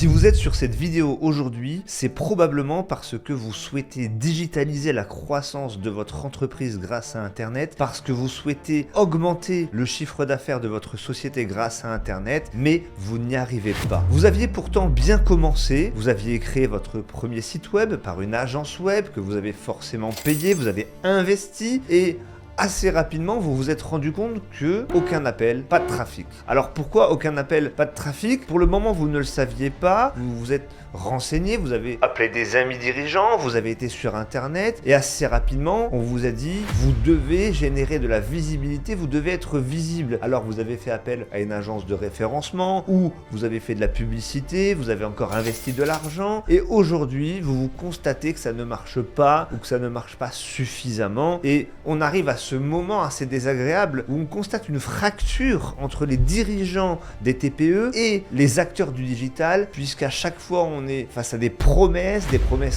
Si vous êtes sur cette vidéo aujourd'hui, c'est probablement parce que vous souhaitez digitaliser la croissance de votre entreprise grâce à Internet, parce que vous souhaitez augmenter le chiffre d'affaires de votre société grâce à Internet, mais vous n'y arrivez pas. Vous aviez pourtant bien commencé, vous aviez créé votre premier site web par une agence web que vous avez forcément payé, vous avez investi et assez rapidement, vous vous êtes rendu compte que aucun appel, pas de trafic. Alors pourquoi aucun appel, pas de trafic? Pour le moment, vous ne le saviez pas, vous vous êtes renseigné, vous avez appelé des amis dirigeants, vous avez été sur Internet et assez rapidement, on vous a dit, vous devez générer de la visibilité, vous devez être visible. Alors vous avez fait appel à une agence de référencement ou vous avez fait de la publicité, vous avez encore investi de l'argent et aujourd'hui, vous constatez que ça ne marche pas ou que ça ne marche pas suffisamment et on arrive à ce moment assez désagréable où on constate une fracture entre les dirigeants des TPE et les acteurs du digital, puisqu'à chaque fois on est face à des promesses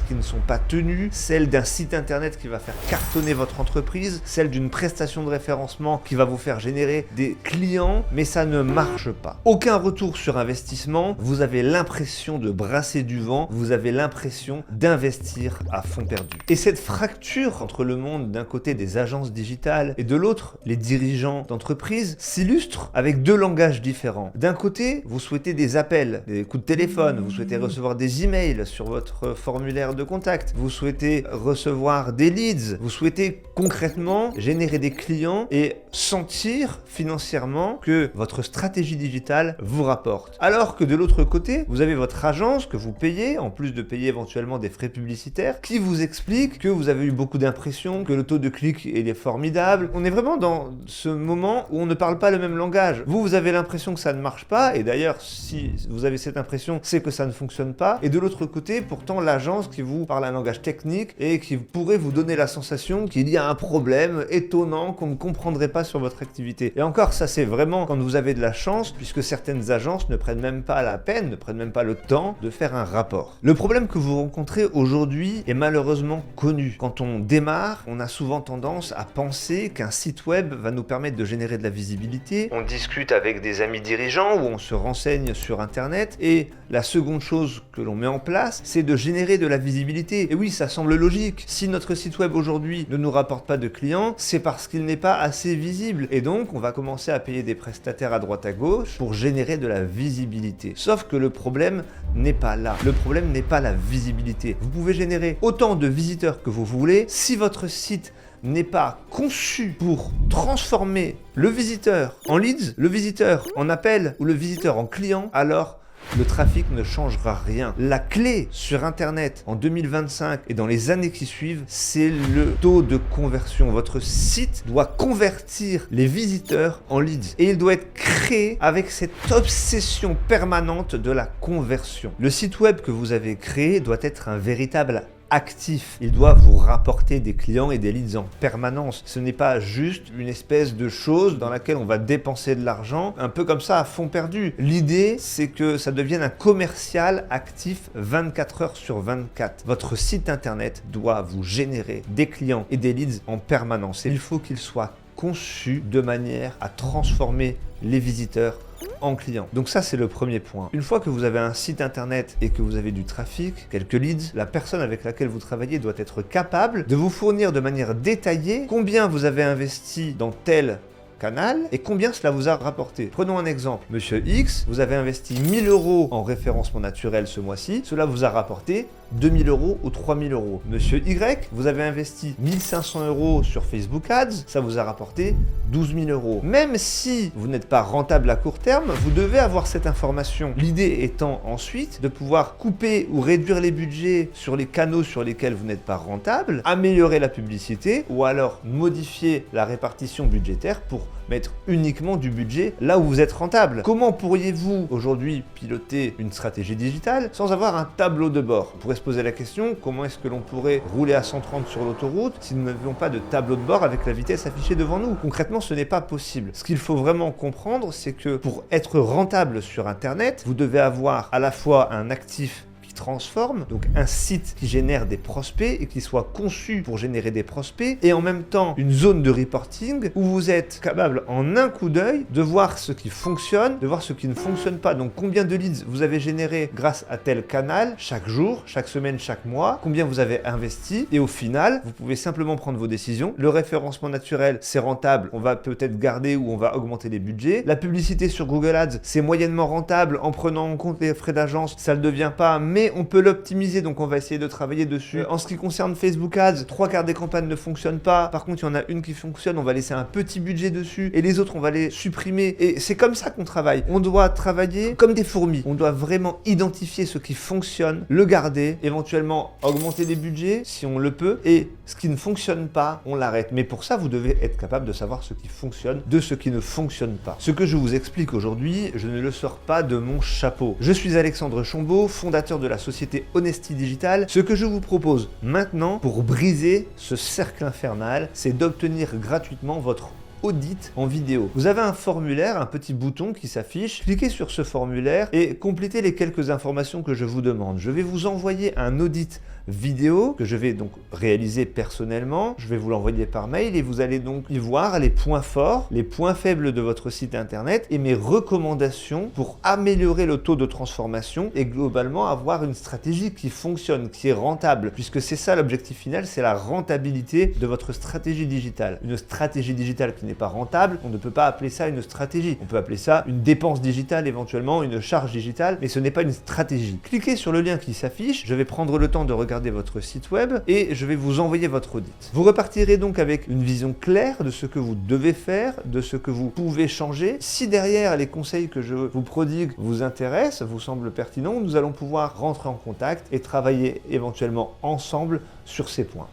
qui ne sont pas tenues, celle d'un site internet qui va faire cartonner votre entreprise, celle d'une prestation de référencement qui va vous faire générer des clients, mais ça ne marche pas. Aucun retour sur investissement, vous avez l'impression de brasser du vent, vous avez l'impression d'investir à fond perdu. Et cette fracture entre le monde d'un côté des agences digitales et de l'autre, les dirigeants d'entreprise, s'illustrent avec deux langages différents. D'un côté, vous souhaitez des appels, des coups de téléphone, vous souhaitez recevoir des emails sur votre formulaire de contact, vous souhaitez recevoir des leads, vous souhaitez concrètement générer des clients et sentir financièrement que votre stratégie digitale vous rapporte. Alors que de l'autre côté, vous avez votre agence que vous payez, en plus de payer éventuellement des frais publicitaires, qui vous explique que vous avez eu beaucoup d'impressions, que le taux de clic est formidable. On est vraiment dans ce moment où on ne parle pas le même langage. Vous avez l'impression que ça ne marche pas, et d'ailleurs, si vous avez cette impression, c'est que ça ne fonctionne pas. Et de l'autre côté, pourtant, l'agence qui vous parle un langage technique et qui pourrait vous donner la sensation qu'il y a un problème étonnant qu'on ne comprendrait pas sur votre activité. Et encore, ça c'est vraiment quand vous avez de la chance, puisque certaines agences ne prennent même pas la peine, ne prennent même pas le temps de faire un rapport. Le problème que vous rencontrez aujourd'hui est malheureusement connu. Quand on démarre, on a souvent tendance à penser qu'un site web va nous permettre de générer de la visibilité. On discute avec des amis dirigeants ou on se renseigne sur Internet et la seconde chose que l'on met en place, c'est de générer de la visibilité. Et oui, ça semble logique. Si notre site web aujourd'hui ne nous rapporte pas de clients, c'est parce qu'il n'est pas assez visible. Et donc, on va commencer à payer des prestataires à droite à gauche pour générer de la visibilité. Sauf que le problème n'est pas là. Le problème n'est pas la visibilité. Vous pouvez générer autant de visiteurs que vous voulez. Si votre site n'est pas conçu pour transformer le visiteur en leads, le visiteur en appel ou le visiteur en client, alors le trafic ne changera rien. La clé sur Internet en 2025 et dans les années qui suivent, c'est le taux de conversion. Votre site doit convertir les visiteurs en leads et il doit être créé avec cette obsession permanente de la conversion. Le site web que vous avez créé doit être un véritable actif. Il doit vous rapporter des clients et des leads en permanence. Ce n'est pas juste une espèce de chose dans laquelle on va dépenser de l'argent, un peu comme ça à fond perdu. L'idée, c'est que ça devienne un commercial actif 24 heures sur 24. Votre site internet doit vous générer des clients et des leads en permanence. Et il faut qu'il soit conçu de manière à transformer les visiteurs en clients. Donc ça, c'est le premier point. Une fois que vous avez un site internet et que vous avez du trafic, quelques leads, la personne avec laquelle vous travaillez doit être capable de vous fournir de manière détaillée combien vous avez investi dans tel canal et combien cela vous a rapporté. Prenons un exemple. Monsieur X, vous avez investi 1000 € en référencement naturel ce mois-ci. Cela vous a rapporté 2000 € ou 3000 €. Monsieur Y, vous avez investi 1500 € sur Facebook Ads. Ça vous a rapporté 12 000 €. Même si vous n'êtes pas rentable à court terme, vous devez avoir cette information. L'idée étant ensuite de pouvoir couper ou réduire les budgets sur les canaux sur lesquels vous n'êtes pas rentable, améliorer la publicité ou alors modifier la répartition budgétaire pour mettre uniquement du budget là où vous êtes rentable. Comment pourriez-vous aujourd'hui piloter une stratégie digitale sans avoir un tableau de bord? On pourrait se poser la question, comment est-ce que l'on pourrait rouler à 130 sur l'autoroute si nous n'avions pas de tableau de bord avec la vitesse affichée devant nous? Concrètement, ce n'est pas possible. Ce qu'il faut vraiment comprendre, c'est que pour être rentable sur Internet, vous devez avoir à la fois un actif transforme, donc un site qui génère des prospects et qui soit conçu pour générer des prospects, et en même temps une zone de reporting où vous êtes capable en un coup d'œil de voir ce qui fonctionne, de voir ce qui ne fonctionne pas. Donc combien de leads vous avez généré grâce à tel canal chaque jour, chaque semaine, chaque mois, combien vous avez investi, et au final, vous pouvez simplement prendre vos décisions. Le référencement naturel, c'est rentable, on va peut-être garder ou on va augmenter les budgets. La publicité sur Google Ads, c'est moyennement rentable en prenant en compte les frais d'agence, ça ne le devient pas, mais on peut l'optimiser, donc on va essayer de travailler dessus. En ce qui concerne Facebook Ads, 3/4 des campagnes ne fonctionnent pas, par contre il y en a une qui fonctionne, on va laisser un petit budget dessus, et les autres on va les supprimer, et c'est comme ça qu'on travaille. On doit travailler comme des fourmis, on doit vraiment identifier ce qui fonctionne, le garder, éventuellement augmenter les budgets si on le peut, et ce qui ne fonctionne pas, on l'arrête. Mais pour ça, vous devez être capable de savoir ce qui fonctionne de ce qui ne fonctionne pas. Ce que je vous explique aujourd'hui, je ne le sors pas de mon chapeau. Je suis Alexandre Chombaud, fondateur de la société Honesty Digital. Ce que je vous propose maintenant pour briser ce cercle infernal, c'est d'obtenir gratuitement votre audit en vidéo. Vous avez un formulaire, un petit bouton qui s'affiche. Cliquez sur ce formulaire et complétez les quelques informations que je vous demande. Je vais vous envoyer un audit vidéo que je vais donc réaliser personnellement. Je vais vous l'envoyer par mail et vous allez donc y voir les points forts, les points faibles de votre site internet et mes recommandations pour améliorer le taux de transformation et globalement avoir une stratégie qui fonctionne, qui est rentable, puisque c'est ça l'objectif final, c'est la rentabilité de votre stratégie digitale. Une stratégie digitale qui n'est pas rentable, on ne peut pas appeler ça une stratégie. On peut appeler ça une dépense digitale, éventuellement une charge digitale, mais ce n'est pas une stratégie. Cliquez sur le lien qui s'affiche, je vais prendre le temps de regarder votre site web et je vais vous envoyer votre audit. Vous repartirez donc avec une vision claire de ce que vous devez faire, de ce que vous pouvez changer. Si derrière les conseils que je vous prodigue vous intéressent, vous semblent pertinents, nous allons pouvoir rentrer en contact et travailler éventuellement ensemble sur ces points.